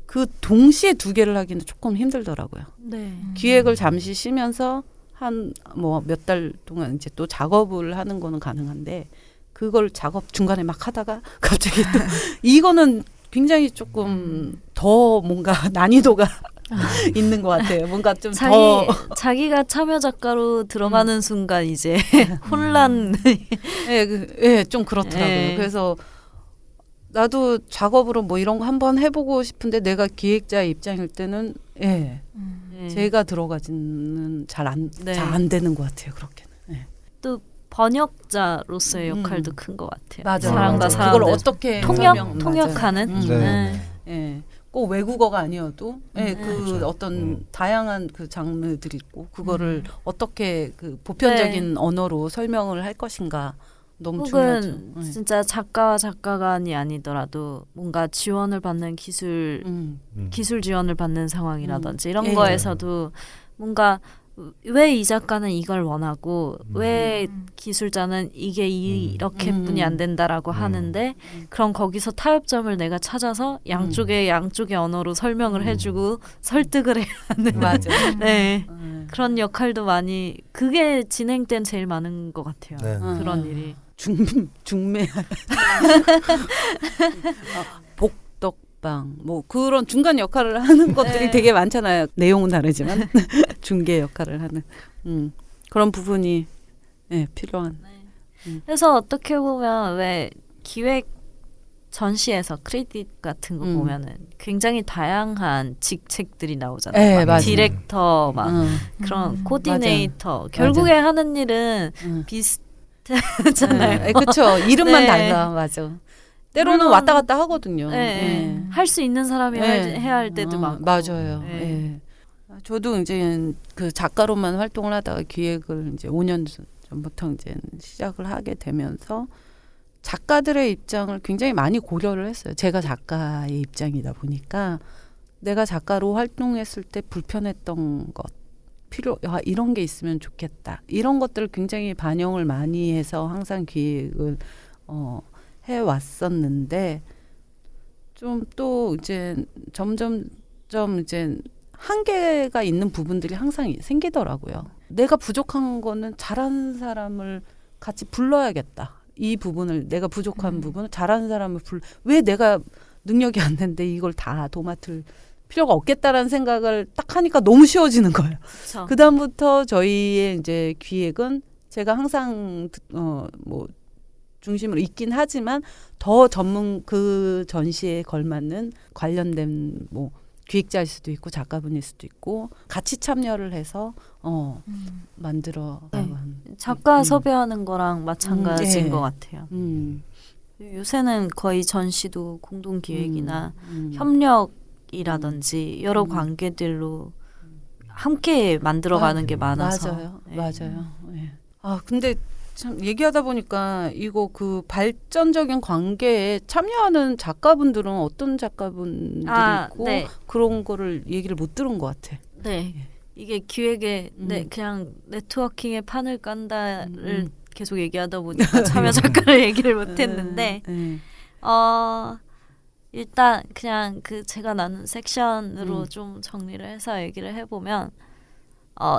그 동시에 두 개를 하기는 조금 힘들더라고요. 네. 기획을 잠시 쉬면서 한 뭐 몇 달 동안 이제 또 작업을 하는 거는 가능한데 그걸 작업 중간에 막 하다가 갑자기 또 이거는 굉장히 조금 더 뭔가 난이도가 있는 것 같아요. 뭔가 좀 더 자기가 참여 작가로 들어가는 순간 이제 혼란. 좀 그렇더라고요. 예. 그래서 나도 작업으로 뭐 이런 거 한번 해보고 싶은데 내가 기획자의 입장일 때는 네. 제가 들어가지는 잘 안 되는 것 같아요. 그렇게는. 예. 또 번역자로서의 역할도 큰 것 같아요. 맞아요. 사람과 맞아요. 사람들 그걸 어떻게 통역하는. 네. 예. 꼭 외국어가 아니어도 그 그렇죠. 어떤 다양한 그 장르들이 있고 그거를 어떻게 그 보편적인 언어로 설명을 할 것인가 너무 중요하죠. 혹은 진짜 작가와 작가간이 아니더라도 뭔가 지원을 받는 기술 지원을 받는 상황이라든지 이런 예. 거에서도 뭔가 왜 이 작가는 이걸 원하고 왜 기술자는 이게 이렇게뿐이 안 된다라고 하는데 그럼 거기서 타협점을 내가 찾아서 양쪽의 언어로 설명을 해주고 설득을 해야 하는 맞아. 네. 그런 역할도 많이 그게 진행 때는 제일 많은 것 같아요. 네. 그런 일이. 중매 복덕방 뭐 그런 중간 역할을 하는 것들이 네. 되게 많잖아요. 내용은 다르지만 중개 역할을 하는 그런 부분이 필요한. 그래서 어떻게 보면 왜 기획 전시에서 크레딧 같은 거 보면은 굉장히 다양한 직책들이 나오잖아요. 네, 막 맞아요. 디렉터, 막 그런 코디네이터. 결국에 하는 일은 비슷하잖아요. 그렇죠. 이름만 네. 달라. 맞아. 때로는 물론, 왔다 갔다 하거든요. 네. 할 수 있는 사람이 해야 할 때도 많고. 맞아요. 네. 저도 이제 그 작가로만 활동을 하다가 기획을 이제 5년 전부터 이제 시작을 하게 되면서 작가들의 입장을 굉장히 많이 고려를 했어요. 제가 작가의 입장이다 보니까 내가 작가로 활동했을 때 불편했던 것, 이런 게 있으면 좋겠다. 이런 것들을 굉장히 반영을 많이 해서 항상 기획을 해왔었는데 좀 또 이제 점점 이제 한계가 있는 부분들이 항상 생기더라고요. 내가 부족한 거는 잘하는 사람을 같이 불러야겠다. 이 부분을 내가 부족한 부분을 잘하는 사람을 왜 내가 능력이 안 되는데 이걸 다 도맡을 필요가 없겠다라는 생각을 딱 하니까 너무 쉬워지는 거예요. 그쵸. 그 다음부터 저희의 이제 기획은 제가 항상 뭐 중심으로 있긴 하지만 더 그 전시에 걸맞는 관련된 뭐 기획자일 수도 있고 작가분일 수도 있고 같이 참여를 해서 만들어 나간 작가 섭외하는 거랑 마찬가지인 네. 것 같아요. 요새는 거의 전시도 공동 기획이나 협력이라든지 여러 관계들로 함께 만들어가는 게 많아서. 맞아요. 네. 맞아요. 예. 근데 참 얘기하다 보니까 이거 그 발전적인 관계에 참여하는 작가분들은 어떤 작가분들이 있고 네. 그런 거를 얘기를 못 들은 것 같아. 네. 이게 기획에 그냥 네트워킹에 판을 깐다를 계속 얘기하다 보니까 참여 작가를 얘기를 못 했는데 일단 그냥 그 제가 나눈 섹션으로 좀 정리를 해서 얘기를 해보면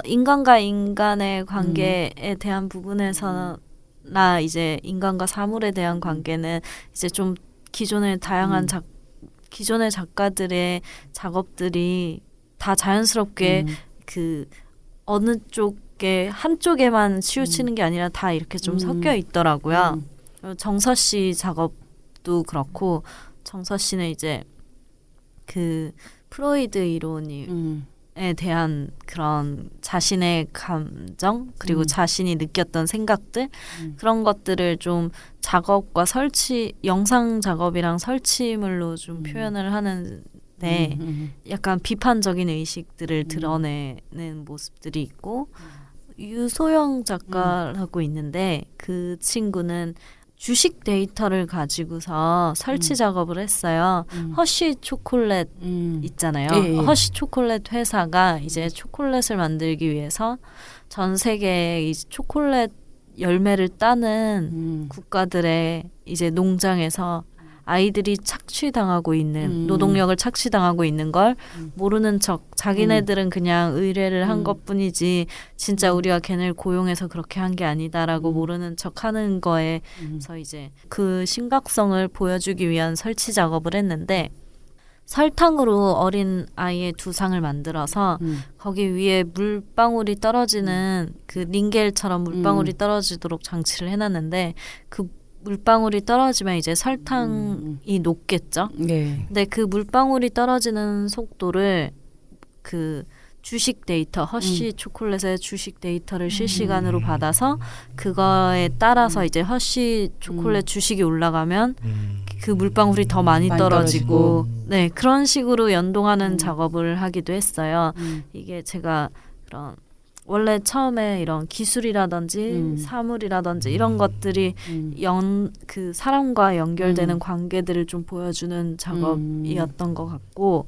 인간과 인간의 관계에 대한 부분에서나 이제 인간과 사물에 대한 관계는 이제 좀 기존의 다양한 기존의 작가들의 작업들이 다 자연스럽게 그 어느 쪽에 한쪽에만 치우치는 게 아니라 다 이렇게 좀 섞여 있더라고요. 정서 씨 작업도 그렇고 정서 씨는 이제 그 프로이드 이론에 대한 그런 자신의 감정 그리고 자신이 느꼈던 생각들 그런 것들을 좀 작업과 영상 작업이랑 설치물로 좀 표현을 하는데 약간 비판적인 의식들을 드러내는 모습들이 있고 유소영 작가라고 있는데 그 친구는 주식 데이터를 가지고서 설치 작업을 했어요. 허쉬 초콜릿 있잖아요. 예. 허쉬 초콜릿 회사가 이제 초콜릿을 만들기 위해서 전 세계에 이 초콜릿 열매를 따는 국가들의 이제 농장에서 아이들이 착취당하고 있는 노동력을 착취당하고 있는 걸 모르는 척 자기네들은 그냥 의뢰를 한 것뿐이지 진짜 우리가 걔네를 고용해서 그렇게 한 게 아니다라고 모르는 척 하는 거에서 이제 그 심각성을 보여주기 위한 설치 작업을 했는데 설탕으로 어린 아이의 두상을 만들어서 거기 위에 물방울이 떨어지는 그 링겔처럼 물방울이 떨어지도록 장치를 해놨는데 그 물방울이 떨어지면 이제 설탕이 녹겠죠. 네. 근데 그 물방울이 떨어지는 속도를 그 주식 데이터, 허쉬 초콜릿의 주식 데이터를 실시간으로 받아서 그거에 따라서 이제 허쉬 초콜릿 주식이 올라가면 그 물방울이 더 많이 떨어지고 네, 그런 식으로 연동하는 작업을 하기도 했어요. 이게 제가 그런 원래 처음에 이런 기술이라든지 사물이라든지 이런 것들이 그 사람과 연결되는 관계들을 좀 보여주는 작업이었던 것 같고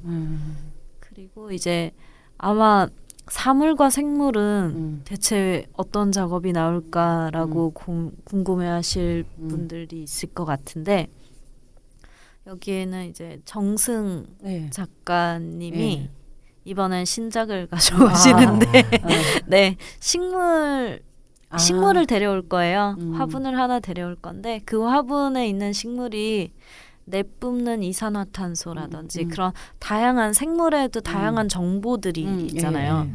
그리고 이제 아마 사물과 생물은 대체 어떤 작업이 나올까라고 궁금해하실 분들이 있을 것 같은데 여기에는 이제 정승 네. 작가님이 네. 이번엔 신작을 가져오시는데 네 식물을 데려올 거예요. 화분을 하나 데려올 건데 그 화분에 있는 식물이 내뿜는 이산화탄소라든지 그런 다양한 생물에도 다양한 정보들이 있잖아요.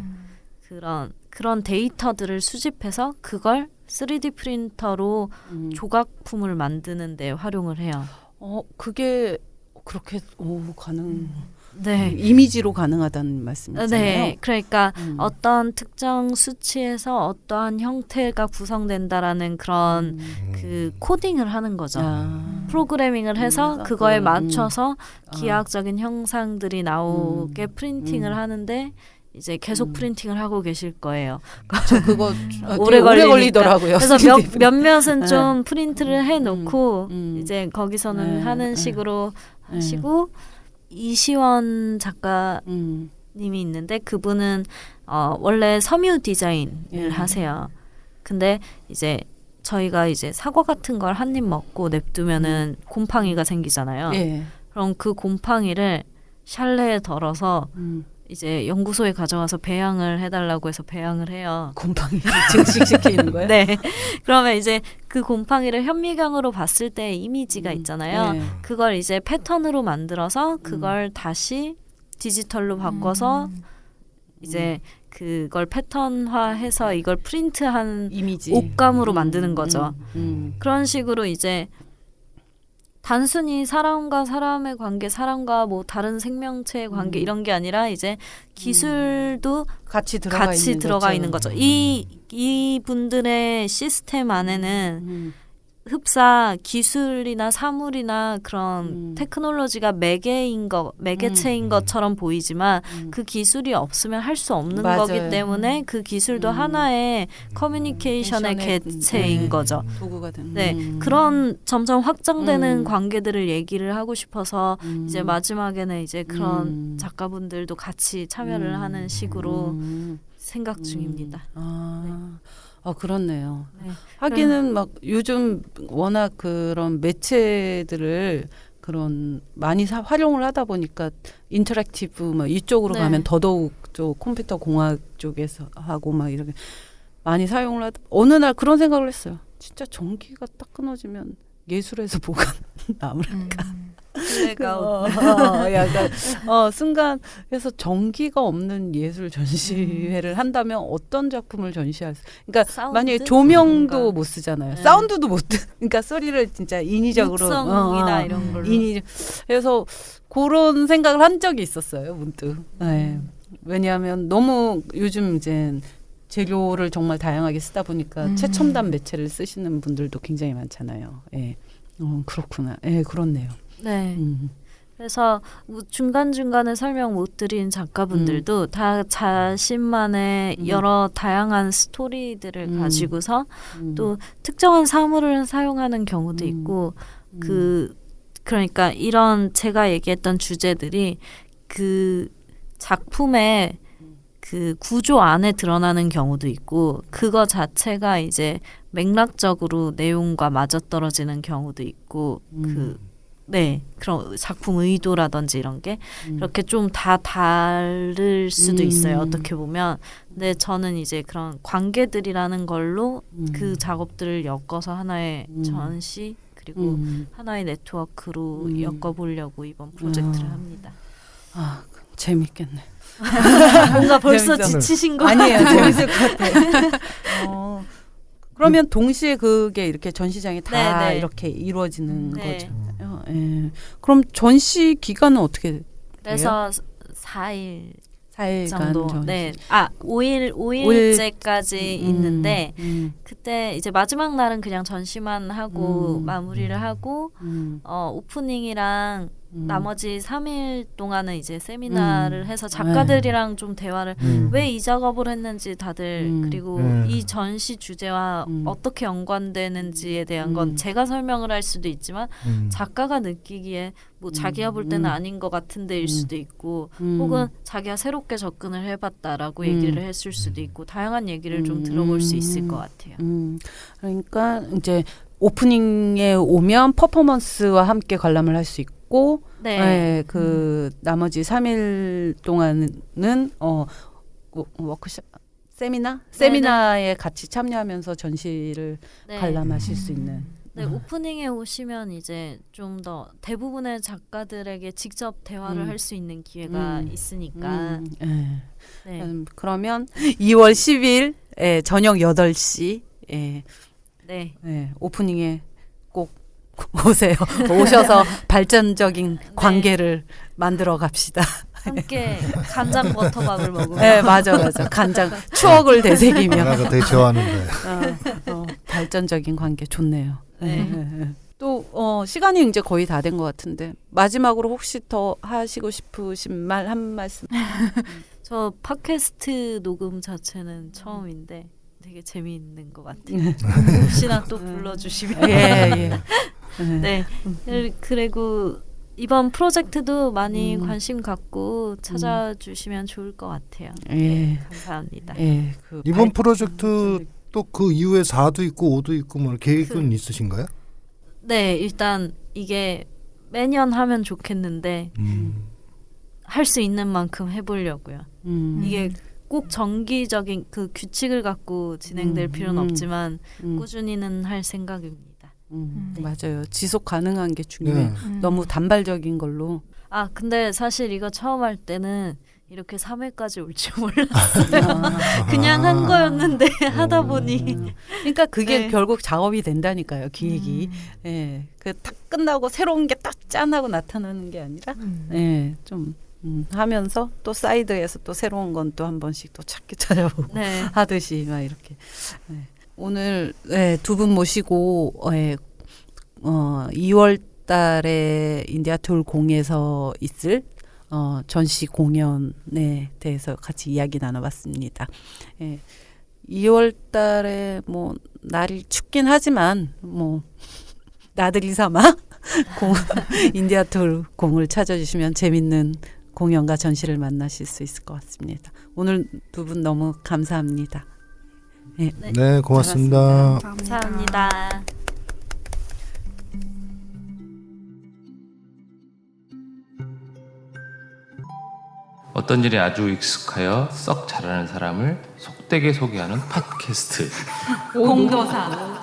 그런 데이터들을 수집해서 그걸 3D 프린터로 조각품을 만드는 데 활용을 해요. 그게 그렇게 가능. 네. 이미지로 가능하다는 말씀이잖아요. 네, 그러니까 어떤 특정 수치에서 어떠한 형태가 구성된다라는 그런 그 코딩을 하는 거죠. 프로그래밍을 해서 그거에 맞춰서 기하학적인 형상들이 나오게 프린팅을 하는데 이제 계속 프린팅을 하고 계실 거예요. 저 그거 오래 걸리더라고요. 그래서 몇몇은 좀 프린트를 해놓고 이제 거기서는 하는 식으로 하시고 이시원 작가님이 있는데 그분은 원래 섬유 디자인을 하세요. 근데 이제 저희가 이제 사과 같은 걸 한 입 먹고 냅두면은 곰팡이가 생기잖아요. 그럼 그 곰팡이를 샬레에 덜어서 이제 연구소에 가져와서 배양을 해달라고 해서 배양을 해요. 곰팡이 증식시키는 거예요? 네. 그러면 이제 그 곰팡이를 현미경으로 봤을 때 이미지가 있잖아요. 그걸 이제 패턴으로 만들어서 그걸 다시 디지털로 바꿔서 이제 그걸 패턴화해서 이걸 프린트한 이미지 옷감으로 만드는 거죠. 그런 식으로 이제 단순히 사람과 사람의 관계, 사람과 뭐 다른 생명체의 관계 이런 게 아니라 이제 기술도 같이 들어가 있는 거죠. 이 분들의 시스템 안에는 흡사 기술이나 사물이나 그런 테크놀로지가 매개체인 것처럼 보이지만 그 기술이 없으면 할 수 없는 맞아요. 거기 때문에 그 기술도 하나의 커뮤니케이션의 개체인 거죠. 도구가 되는. 네, 그런 점점 확장되는 관계들을 얘기를 하고 싶어서 이제 마지막에는 이제 그런 작가분들도 같이 참여를 하는 식으로 생각 중입니다. 그렇네요. 네. 하기는 막 요즘 워낙 그런 매체들을 그런 많이 활용을 하다 보니까 인터랙티브 막 이쪽으로 네. 가면 더더욱 저 컴퓨터 공학 쪽에서 하고 막 이렇게 많이 사용을 하다 어느 날 그런 생각을 했어요. 진짜 전기가 딱 끊어지면 예술에서 뭐가 남을까? 약간 순간 그래서 전기가 없는 예술 전시회를 한다면 어떤 작품을 전시할 수? 그러니까 사운드? 만약에 조명도 그러니까. 못 쓰잖아요. 네. 사운드도 못. 그러니까 소리를 진짜 인위적으로 육성이나 이런 걸로. 그래서 그런 생각을 한 적이 있었어요. 문득. 네. 왜냐하면 너무 요즘 이제 재료를 정말 다양하게 쓰다 보니까 최첨단 매체를 쓰시는 분들도 굉장히 많잖아요. 예. 그렇구나. 예, 그렇네요. 네. 그래서 중간중간에 설명 못 드린 작가분들도 다 자신만의 여러 다양한 스토리들을 가지고서 또 특정한 사물을 사용하는 경우도 있고 그러니까 이런 제가 얘기했던 주제들이 그 작품의 그 구조 안에 드러나는 경우도 있고 그거 자체가 이제 맥락적으로 내용과 맞아떨어지는 경우도 있고 그런 작품 의도라든지 이런 게 이렇게 좀 다 다를 수도 있어요. 어떻게 보면. 근데 저는 이제 그런 관계들이라는 걸로 그 작업들을 엮어서 하나의 전시 그리고 하나의 네트워크로 엮어보려고 이번 프로젝트를 합니다. 재밌겠네. 뭔가 벌써 재밌어. 지치신 거 아니에요. 재밌을 것 같아요. 그러면 동시에 그게 이렇게 전시장이 다 네, 네. 이렇게 이루어지는 네. 거죠. 예. 그럼 전시 기간은 어떻게 돼요? 그래서 4일 4일간 정도. 전시. 네. 5일째까지 있는데 그때 이제 마지막 날은 그냥 전시만 하고 마무리를 하고 오프닝이랑 나머지 3일 동안은 이제 세미나를 해서 작가들이랑 좀 대화를 왜 이 작업을 했는지 다들 그리고 이 전시 주제와 어떻게 연관되는지에 대한 건 제가 설명을 할 수도 있지만 작가가 느끼기에 뭐 자기가 볼 때는 아닌 것 같은데일 수도 있고 혹은 자기가 새롭게 접근을 해봤다라고 얘기를 했을 수도 있고 다양한 얘기를 좀 들어볼 수 있을 것 같아요. 그러니까 이제 오프닝에 오면 퍼포먼스와 함께 관람을 할 수 있고 네. 네, 그 나머지 3일 동안은 워크숍 세미나에 같이 참여하면서 전시를 네. 관람하실 수 있는. 네, 오프닝에 오시면 이제 좀 더 대부분의 작가들에게 직접 대화를 할 수 있는 기회가 있으니까. 네. 네. 그러면 2월 10일 저녁 8시 네. 오프닝에 꼭 오세요. 오셔서 발전적인 관계를 만들어 갑시다. 함께 간장 버터밥을 먹으면 네, 맞아. 간장 추억을 되새기며 내가 되게 좋아하는데. 발전적인 관계 좋네요. 네. 또 시간이 이제 거의 다 된 것 같은데 마지막으로 혹시 더 하시고 싶으신 말 한 말씀. 저 팟캐스트 녹음 자체는 처음인데 되게 재미있는 것 같아요. 혹시나 또 불러주시면. 예. 네. 그리고 이번 프로젝트도 많이 관심 갖고 찾아주시면 좋을 것 같아요. 예. 감사합니다. 예. 이번 프로젝트 또 그 이후에 4도 있고 5도 있고 뭐 계획은 있으신가요? 네, 일단 이게 매년 하면 좋겠는데 할 수 있는 만큼 해보려고요. 이게 꼭 정기적인 그 규칙을 갖고 진행될 필요는 없지만 꾸준히는 할 생각입니다. 맞아요. 지속 가능한 게 중요해요. 너무 단발적인 걸로. 아, 근데 사실 이거 처음 할 때는 이렇게 3회까지 올 줄 몰랐어요. 그냥 한 거였는데 하다 보니. 그러니까 그게 네. 결국 작업이 된다니까요. 기획이. 예. 그 딱 끝나고 새로운 게 딱 짠하고 나타나는 게 아니라 예. 좀 하면서 또 사이드에서 또 새로운 건 또 한 번씩 또 찾아보고 네. 하듯이 막 이렇게. 예. 오늘 두 분 모시고 2월 달에 인디아톨 공에서 있을 전시 공연에 대해서 같이 이야기 나눠봤습니다. 2월 달에 뭐 날이 춥긴 하지만 뭐 나들이 삼아 인디아톨 공을 찾아주시면 재밌는 공연과 전시를 만나실 수 있을 것 같습니다. 오늘 두 분 너무 감사합니다. 네, 고맙습니다. 감사합니다. 어떤 일에 아주 익숙하여 썩 잘하는 사람을 속되게 소개하는 팟캐스트. 공도사.